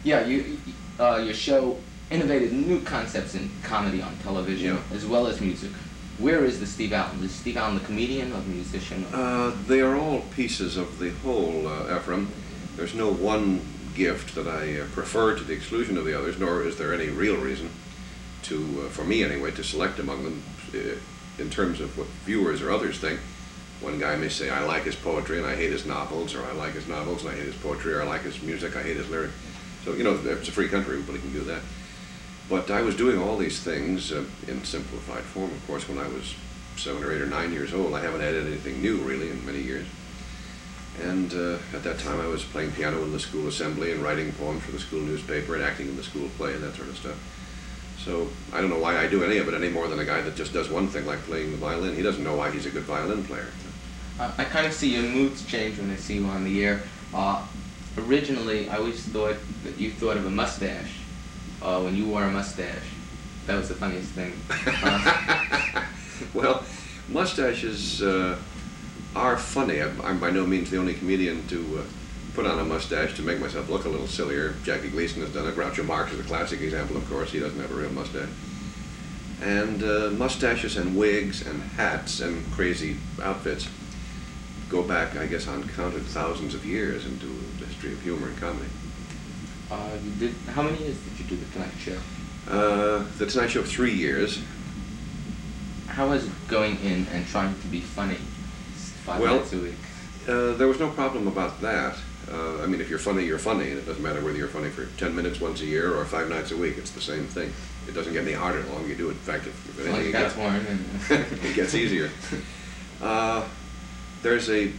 Yeah, your show innovated new concepts in comedy on television, as well as music. Where is the Steve Allen? Is Steve Allen the comedian or the musician? They are all pieces of the whole, Efrom. There's no one gift that I prefer to the exclusion of the others, nor is there any real reason to, for me anyway, to select among them in terms of what viewers or others think. One guy may say, I like his poetry and I hate his novels, or I like his novels and I hate his poetry, or I like his music, I hate his lyrics. So, you know, it's a free country, everybody can do that. But I was doing all these things in simplified form, of course, when I was 7 or 8 or 9 years old. I haven't added anything new, really, in many years. And at that time I was playing piano in the school assembly and writing poems for the school newspaper and acting in the school play and that sort of stuff. So I don't know why I do any of it any more than a guy that just does one thing, like playing the violin. He doesn't know why he's a good violin player. I kind of see your moods change when I see you on the air. Originally, I always thought that you thought of a mustache when you wore a mustache. That was the funniest thing. Well, mustaches are funny. I'm by no means the only comedian to put on a mustache to make myself look a little sillier. Jackie Gleason has done it. Groucho Marx is a classic example, of course. He doesn't have a real mustache. And mustaches and wigs and hats and crazy outfits go back, I guess, uncounted thousands of years into the history of humor and comedy. How many years did you do the Tonight Show? The Tonight Show, 3 years. How was it going in and trying to be funny 5 nights a week? There was no problem about that. I mean, if you're funny, you're funny, and it doesn't matter whether you're funny for 10 minutes once a year or 5 nights a week. It's the same thing. It doesn't get any harder the longer you do it. In fact, if anything, it gets easier. There's a,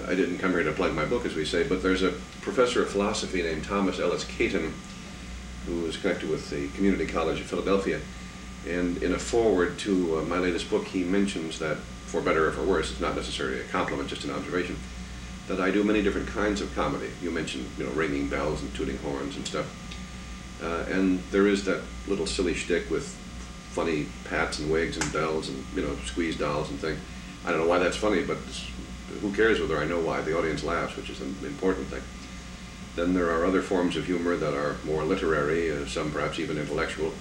I didn't come here to plug my book, as we say, but there's a professor of philosophy named Thomas Ellis Caton, who is connected with the Community College of Philadelphia. And in a foreword to my latest book, he mentions that, for better or for worse, it's not necessarily a compliment, just an observation, that I do many different kinds of comedy. You mentioned, you know, ringing bells and tooting horns and stuff. And there is that little silly shtick with funny pats and wigs and bells and, you know, squeeze dolls and things. I don't know why that's funny, but who cares whether I know why? The audience laughs, which is an important thing. Then there are other forms of humor that are more literary, some perhaps even intellectual.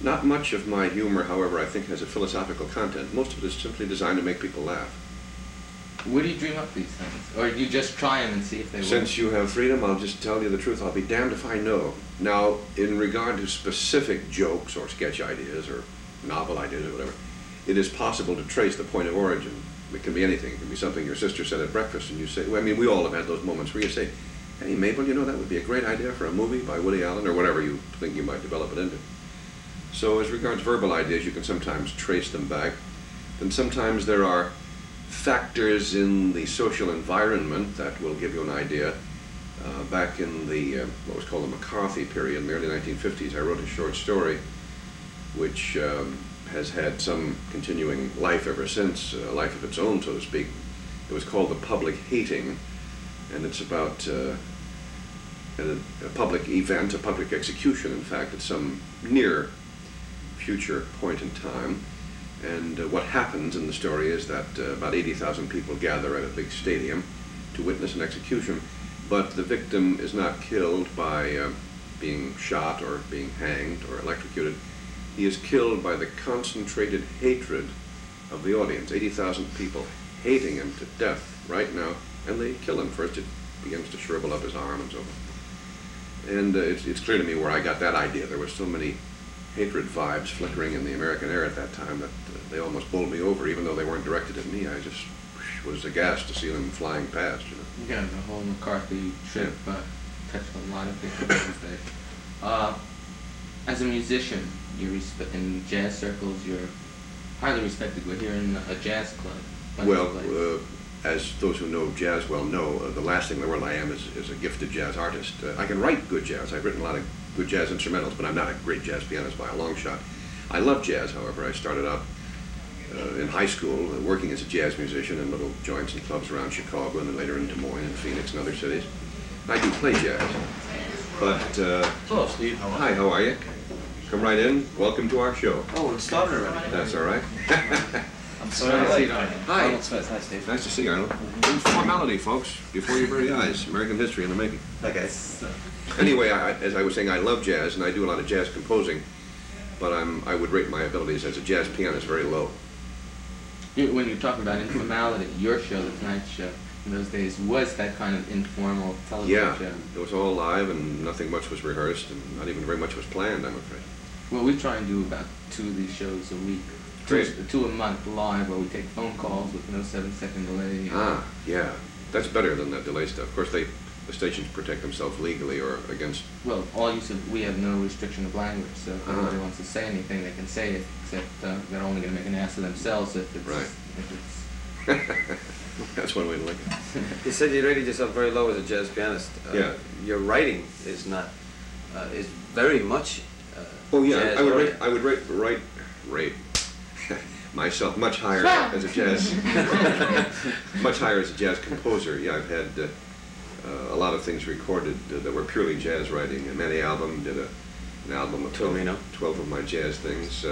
Not much of my humor, however, I think has a philosophical content. Most of it is simply designed to make people laugh. Where do you dream up these things? Or do you just try them and see if they work? Since you have freedom, I'll just tell you the truth. I'll be damned if I know. Now, in regard to specific jokes or sketch ideas or novel ideas or whatever, it is possible to trace the point of origin. It can be anything. It can be something your sister said at breakfast and you say, well, I mean, we all have had those moments where you say, hey, Mabel, you know, that would be a great idea for a movie by Woody Allen, or whatever you think you might develop it into. So as regards verbal ideas, you can sometimes trace them back. Then sometimes there are factors in the social environment that will give you an idea. Back in the, what was called the McCarthy period, in the early 1950s, I wrote a short story which has had some continuing life ever since, a life of its own, so to speak. It was called The Public Hating, and it's about a public event, a public execution, in fact, at some near future point in time. And what happens in the story is that about 80,000 people gather at a big stadium to witness an execution, but the victim is not killed by being shot or being hanged or electrocuted. He is killed by the concentrated hatred of the audience. 80,000 people hating him to death right now, and they kill him. First it begins to shrivel up his arm and so forth. And it's clear to me where I got that idea. There were so many hatred vibes flickering in the American air at that time that they almost bowled me over, even though they weren't directed at me. I just was aghast to see them flying past, you know. Yeah, the whole McCarthy trip touched a lot of people those days. As a musician, in jazz circles, you're highly respected. We're here in a jazz club. Well, as those who know jazz well know, the last thing in the world I am is a gifted jazz artist. I can write good jazz. I've written a lot of good jazz instrumentals, but I'm not a great jazz pianist by a long shot. I love jazz, however. I started out in high school working as a jazz musician in little joints and clubs around Chicago, and then later in Des Moines and Phoenix and other cities. I do play jazz, but... Hello, Steve. Hi, how are you? Come right in. Welcome to our show. Oh, it started already. That's all right. I'm sorry late. Hi. Arnold Smith. Hi, Steve. Nice to see you, Arnold. Formality, folks, before your very eyes. American history in the making. Hi, guys. Anyway, as I was saying, I love jazz, and I do a lot of jazz composing, but I would rate my abilities as a jazz pianist very low. When you're talking about informality, your show, The Tonight Show, in those days was that kind of informal television show. Yeah, it was all live, and nothing much was rehearsed, and not even very much was planned, I'm afraid. Well, we try and do about 2 of these shows a week. Great. 2 a month live, where we take phone calls with no 7-second delay. Ah, yeah. That's better than that delay stuff. Of course, the stations protect themselves legally or against... Well, all use of, we have no restriction of language, so if anybody wants to say anything, they can say it, except they're only going to make an ass of themselves if it's... Right. If it's That's one way to look at it. You said you rated yourself very low as a jazz pianist. Yeah. Your writing is not, is very much Oh yeah, jazz I would rate myself much higher as a jazz, much higher as a jazz composer. Yeah, I've had a lot of things recorded that were purely jazz writing. A Manny album did an album of 12 of my jazz things.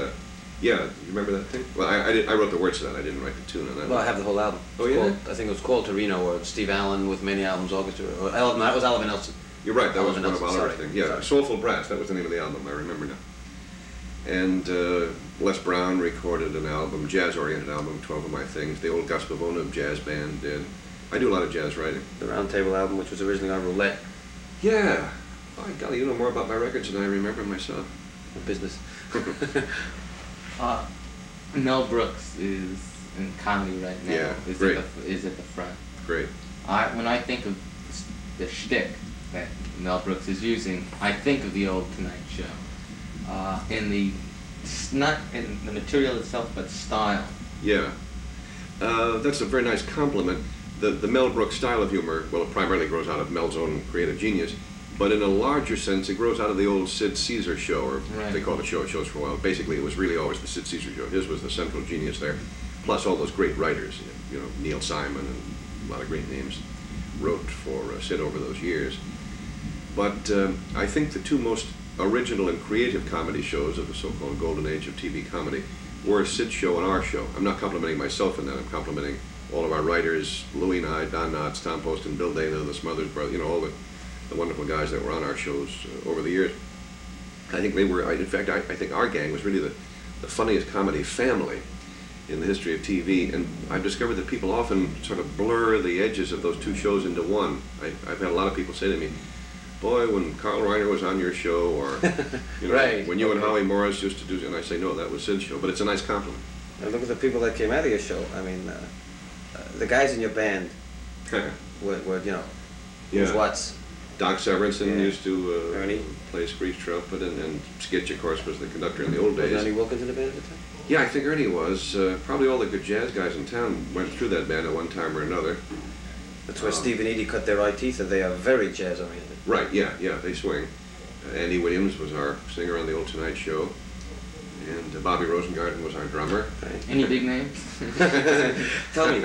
Yeah, you remember that thing? Well, I wrote the words to that. I didn't write the tune on that. Well, I have the whole album. Oh yeah? I think it was called Torino, or Steve Allen with many albums orchestra. Or that was Alvin Nelson. You're right, that was one of Nelson, Oliver's things. Yeah, sorry. Soulful Brass, that was the name of the album, I remember now. And Les Brown recorded an album, jazz-oriented album, 12 of my things. The old Gus Pavona jazz band did. I do a lot of jazz writing. The Round Table album, which was originally on Roulette. Yeah. By golly, you know more about my records than I remember myself. Business. Mel Brooks is in comedy right now. Yeah, is great. Is at the front. Great. When I think of the shtick that Mel Brooks is using, I think of the old Tonight Show. Not in the material itself, but style. Yeah. That's a very nice compliment. The Mel Brooks style of humor, well, it primarily grows out of Mel's own creative genius, but in a larger sense, it grows out of the old Sid Caesar show, or they called it shows for a while. Basically, it was really always the Sid Caesar show. His was the central genius there, plus all those great writers, you know, Neil Simon and a lot of great names wrote for Sid over those years. But I think the 2 most original and creative comedy shows of the so-called golden age of TV comedy were Sid's show and our show. I'm not complimenting myself in that. I'm complimenting all of our writers, Louie and I, Don Knotts, Tom Poston, Bill Dana, the Smothers Brothers, you know, all the wonderful guys that were on our shows over the years. I think they were, in fact, I think our gang was really the funniest comedy family in the history of TV, and I've discovered that people often sort of blur the edges of those 2 shows into one. I've had a lot of people say to me, boy, when Carl Reiner was on your show, or you know, when you and Howie Morris used to do, and I say, no, that was Sid's show, but it's a nice compliment. And look at the people that came out of your show. I mean, the guys in your band were you know, who's what's. Doc Severinsen used to play screech trumpet, and Skitch, of course, was the conductor in the old days. Was Ernie Wilkins in the band at the time? Yeah, I think Ernie was. Probably all the good jazz guys in town went through that band at one time or another. That's where Steve and Edie cut their eye teeth, and they are very jazz-oriented. Right, yeah, they swing. Andy Williams was our singer on the old Tonight Show, and Bobby Rosengarten was our drummer. Right. Any big names? Tell me,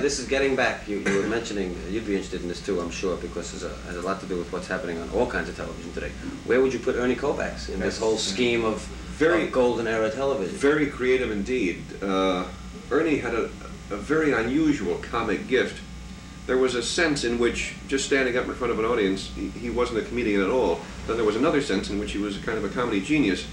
this is getting back. You were mentioning, you'd be interested in this too, I'm sure, because it has a lot to do with what's happening on all kinds of television today. Where would you put Ernie Kovacs in this whole scheme of golden era television? Very creative indeed. Ernie had a very unusual comic gift. There was a sense in which, just standing up in front of an audience, he wasn't a comedian at all. Then there was another sense in which he was kind of a comedy genius.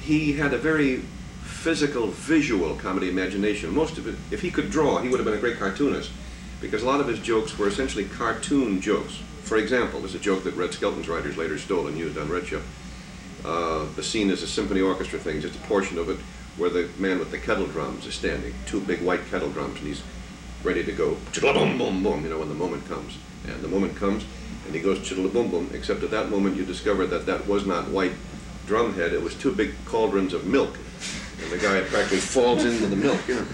He had a very physical, visual comedy imagination. Most of it, if he could draw, he would have been a great cartoonist, because a lot of his jokes were essentially cartoon jokes. For example, there's a joke that Red Skelton's writers later stole and used on Red Show. The scene is a symphony orchestra thing, just a portion of it, where the man with the kettle drums is standing, 2 big white kettle drums, and he's ready to go chittle-boom, boom, boom, you know, when the moment comes. And the moment comes, and he goes chittle-boom, boom, except at that moment you discover that that was not white drumhead, it was 2 big cauldrons of milk. And the guy practically falls into the milk, you know.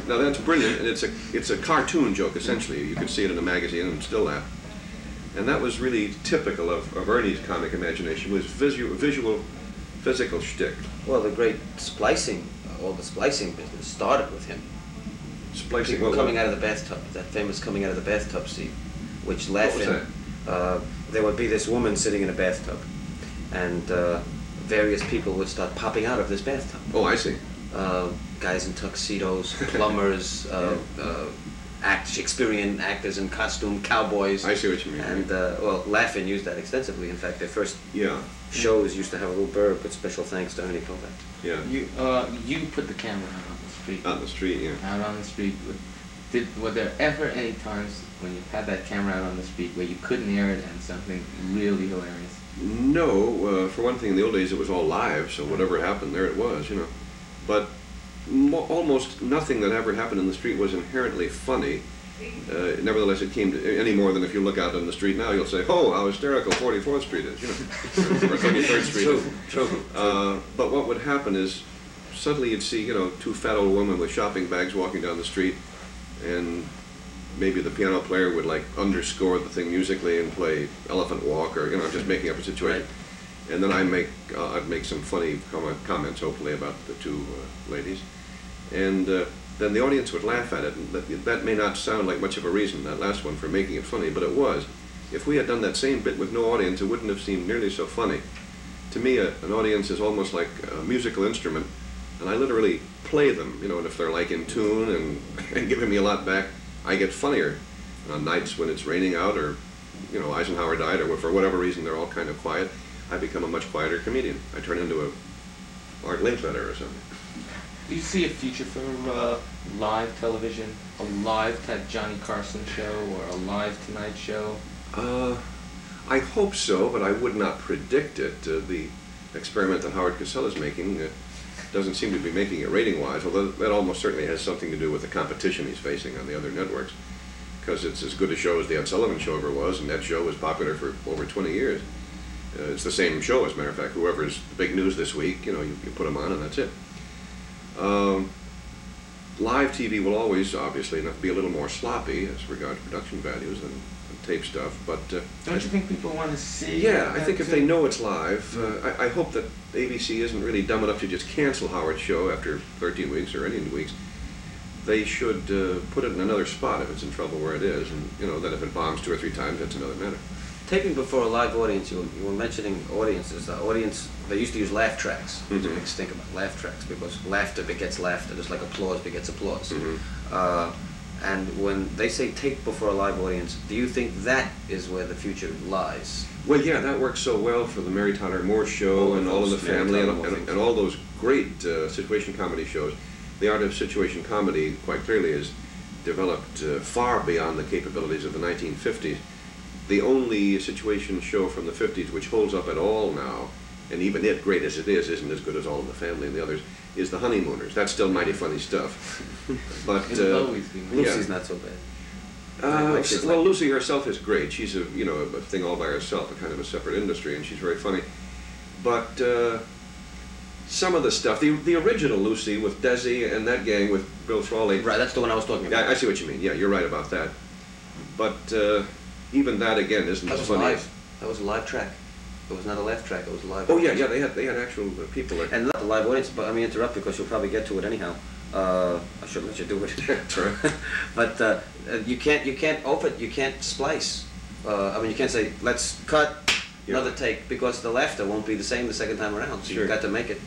Now that's brilliant, and it's a cartoon joke, essentially. You could see it in a magazine and still laugh. And that was really typical of Ernie's comic imagination, was visual, physical shtick. Well, the great splicing, all the splicing business started with him. Splicing, people coming out of the bathtub, that famous coming out of the bathtub scene, which laughing, there would be this woman sitting in a bathtub, and various people would start popping out of this bathtub. Oh, I see. Guys in tuxedos, plumbers, Shakespearean actors in costume, cowboys. I see what you mean. And well, Laugh-In used that extensively. In fact, their first yeah. shows used to have a little bird put special thanks to Ernie Kovacs. Yeah. You put the camera out on the street. On the street, yeah. Out on the street. Were there ever any times when you had that camera out on the street where you couldn't air it and something really hilarious? No, for one thing, in the old days it was all live, so whatever happened, there it was, you know. But almost nothing that ever happened in the street was inherently funny. Nevertheless, it came to any more than if you look out on the street now, you'll say, "Oh, how hysterical 44th Street is," you know, or 33rd Street is. True. But what would happen is, suddenly you'd see, you know, two fat old women with shopping bags walking down the street, and maybe the piano player would like underscore the thing musically and play Elephant Walk, or you know, just making up a situation. Right. And then I'd make some funny comments, hopefully, about the two ladies, and then the audience would laugh at it. And that may not sound like much of a reason, that last one, for making it funny, but it was. If we had done that same bit with no audience, it wouldn't have seemed nearly so funny. To me, an audience is almost like a musical instrument, and I literally play them, you know, and if they're like in tune and giving me a lot back, I get funnier. On nights when it's raining out, or, you know, Eisenhower died, or for whatever reason they're all kind of quiet, I become a much quieter comedian. I turn into a Art Linkletter or something. Do you see a future for live television? A live type Johnny Carson show, or a live Tonight Show? I hope so, but I would not predict it. The experiment that Howard Cosell is making doesn't seem to be making it rating-wise, although that almost certainly has something to do with the competition he's facing on the other networks, because it's as good a show as the Ed Sullivan Show ever was, and that show was popular for over 20 years. It's the same show, as a matter of fact. Whoever's the big news this week, you know, you put them on and that's it. Live TV will always, obviously, be a little more sloppy as regards production values than tape stuff, but... Don't you think people want to see... Yeah, I think if they know it's live, I hope that ABC isn't really dumb enough to just cancel Howard's show after 13 weeks or any weeks. They should put it in another spot if it's in trouble where it is, and, you know, then if it bombs 2 or 3 times, that's another matter. Taping before a live audience, you were mentioning audiences. They used to use laugh tracks. It's a big stink about laugh tracks, because laughter begets laughter, just like applause begets applause. And when they say tape before a live audience, do you think that is where the future lies? Well, yeah, that works so well for the Mary Tyler Moore Show and All in the Family and all those great situation comedy shows. The art of situation comedy, quite clearly, has developed far beyond the capabilities of the 1950s. The only situation show from the 50s which holds up at all now, and even it, great as it is, isn't as good as All in the Family and the others, is The Honeymooners. That's still mighty funny stuff. But Lucy's not so bad. Well, Lucy herself is great. She's a thing all by herself, a kind of a separate industry, and she's very funny. But some of the stuff, the original Lucy with Desi and that gang with Bill Frawley. Right, that's the one I was talking about. Yeah, I see what you mean. Yeah, you're right about that. But even that again isn't as funny. That was a live track. It was not a laugh track. It was a live. Oh yeah, they had actual people there. And not the live audience, but I mean interrupt because you'll probably get to it anyhow. I should let you do it. That's right. But you can't splice. I mean you can't say let's cut another take, because the laughter won't be the same the second time around. So you've got to make it.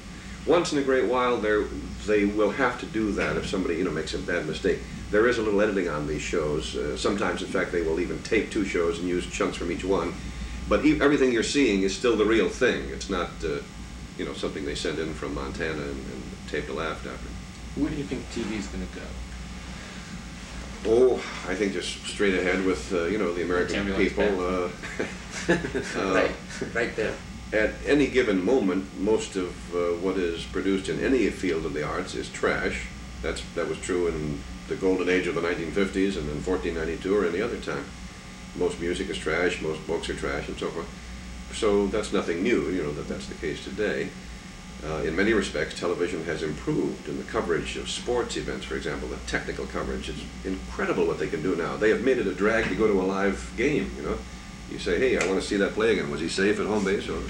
Once in a great while, they will have to do that if somebody makes a bad mistake. There is a little editing on these shows. Sometimes, in fact, they will even tape 2 shows and use chunks from each one. But everything you're seeing is still the real thing. It's not, something they send in from Montana and taped a laugh after. Where do you think TV is going to go? Oh, I think just straight ahead with, the American people. Right there. At any given moment, most of what is produced in any field of the arts is trash. That was true in the golden age of the 1950s and in 1492 or any other time. Most music is trash, most books are trash, and so forth. So that's nothing new, that's the case today. In many respects, television has improved in the coverage of sports events, for example, the technical coverage. It's incredible what they can do now. They have made it a drag to go to a live game, You say, hey, I want to see that play again. Was he safe at home base? Or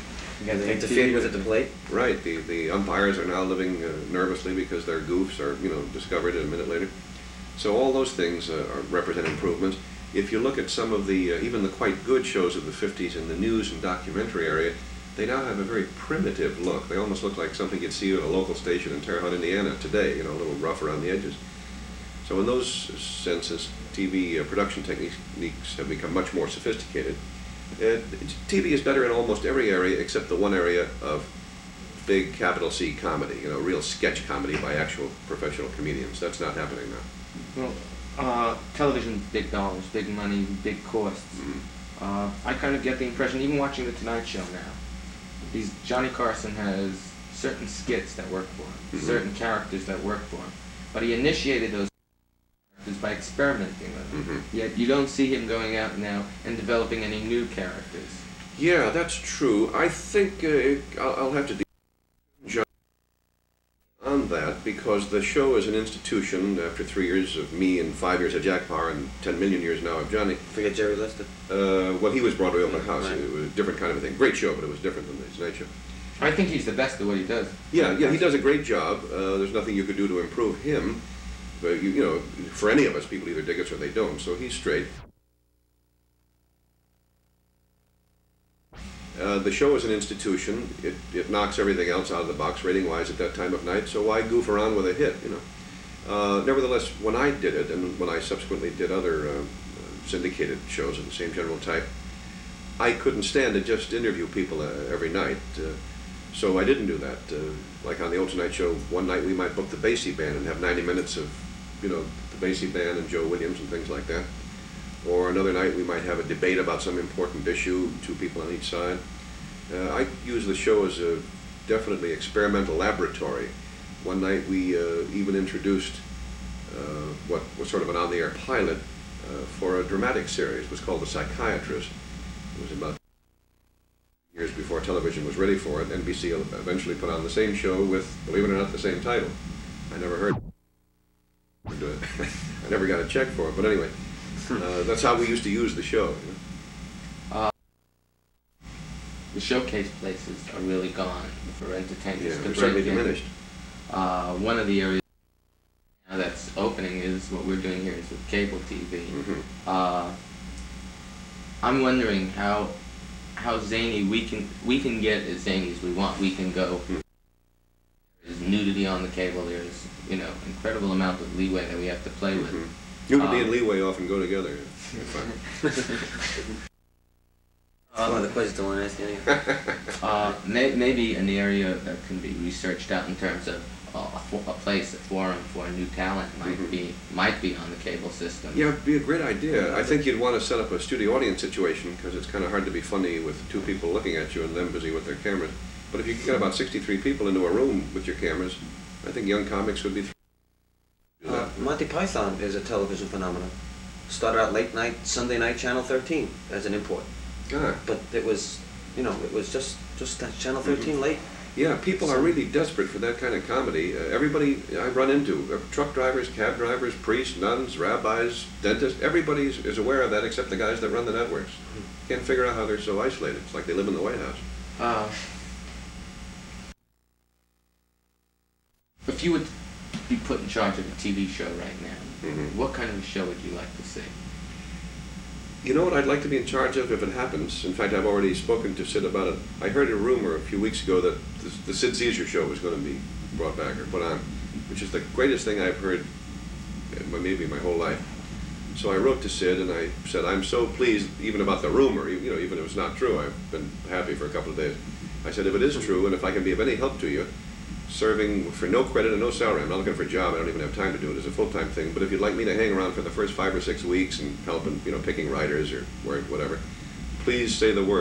they interfered with it to play? Right. The umpires are now living nervously because their goofs are, discovered a minute later. So all those things represent improvements. If you look at some of the, even the quite good shows of the 50s in the news and documentary area, they now have a very primitive look. They almost look like something you'd see at a local station in Terre Haute, Indiana today, a little rough around the edges. So in those senses, TV production techniques have become much more sophisticated. TV is better in almost every area except the one area of big capital C comedy, you know, real sketch comedy by actual professional comedians. That's not happening now. Well, television, big dollars, big money, big costs. I kind of get the impression, even watching the Tonight Show now, Johnny Carson has certain skits that work for him, certain characters that work for him, but he initiated those characters by experimenting with them. Yet you don't see him going out now and developing any new characters. Yeah, that's true. I think I'll have to judge on that, because the show is an institution. After 3 years of me and 5 years of Jack Parr and 10 million years now of Johnny. Forget Jerry Lester. Well, he was Broadway Open House. Right. It was a different kind of a thing. Great show, but it was different than the Tonight Show. I think he's the best at what he does. Yeah, he does a great job. There's nothing you could do to improve him. But you know, for any of us, people either dig us or they don't. So he's straight. The show is an institution. It knocks everything else out of the box rating-wise at that time of night. So why goof around with a hit? You know. Nevertheless, when I did it, and when I subsequently did other syndicated shows of the same general type, I couldn't stand to just interview people every night. So I didn't do that. Like on the old Tonight Show, one night we might book the Basie Band and have 90 minutes of, you know, the Basie Band and Joe Williams and things like that. Or another night we might have a debate about some important issue, 2 people on each side. I use the show as a definitely experimental laboratory. One night we even introduced what was sort of an on-the-air pilot for a dramatic series. It was called The Psychiatrist. It was about years before television was ready for it. NBC eventually put on the same show with, believe it or not, the same title. I never heard it. I never got a check for it, but anyway, that's how we used to use the show. You know? The showcase places are really gone for entertainers. Yeah, they're certainly diminished. One of the areas now that's opening is what we're doing here is with cable TV. I'm wondering how zany we can get as zany as we want. We can go. There's nudity on the cable. There's, you know, incredible amount of leeway that we have to play with. Nudity and leeway often go together. One of the questions I want to ask you. Maybe an area that can be researched out in terms of a place, a forum for new talent might be on the cable system. Yeah, it'd be a great idea. I think you'd want to set up a studio audience situation, because it's kind of hard to be funny with 2 people looking at you and them busy with their cameras. But if you could get about 63 people into a room with your cameras, I think young comics would be Monty Python is a television phenomenon. Started out late night, Sunday night, Channel 13 as an import. But it was, you know, it was just that Channel 13 late. Yeah, people are really desperate for that kind of comedy. Everybody I run into, truck drivers, cab drivers, priests, nuns, rabbis, dentists, everybody is aware of that except the guys that run the networks. Can't figure out how they're so isolated. It's like they live in the White House. If you would be put in charge of a TV show right now, what kind of a show would you like to see? You know what I'd like to be in charge of if it happens? In fact, I've already spoken to Sid about it. I heard a rumor a few weeks ago that the Sid Caesar show was going to be brought back or put on, which is the greatest thing I've heard maybe my whole life. So I wrote to Sid and I said, I'm so pleased even about the rumor, you know, even if it's not true. I've been happy for a couple of days. I said, if it is true and if I can be of any help to you, serving for no credit and no salary. I'm not looking for a job. I don't even have time to do it as a full-time thing. But if you'd like me to hang around for the first 5 or 6 weeks and help in, you know, picking writers or whatever, please say the word.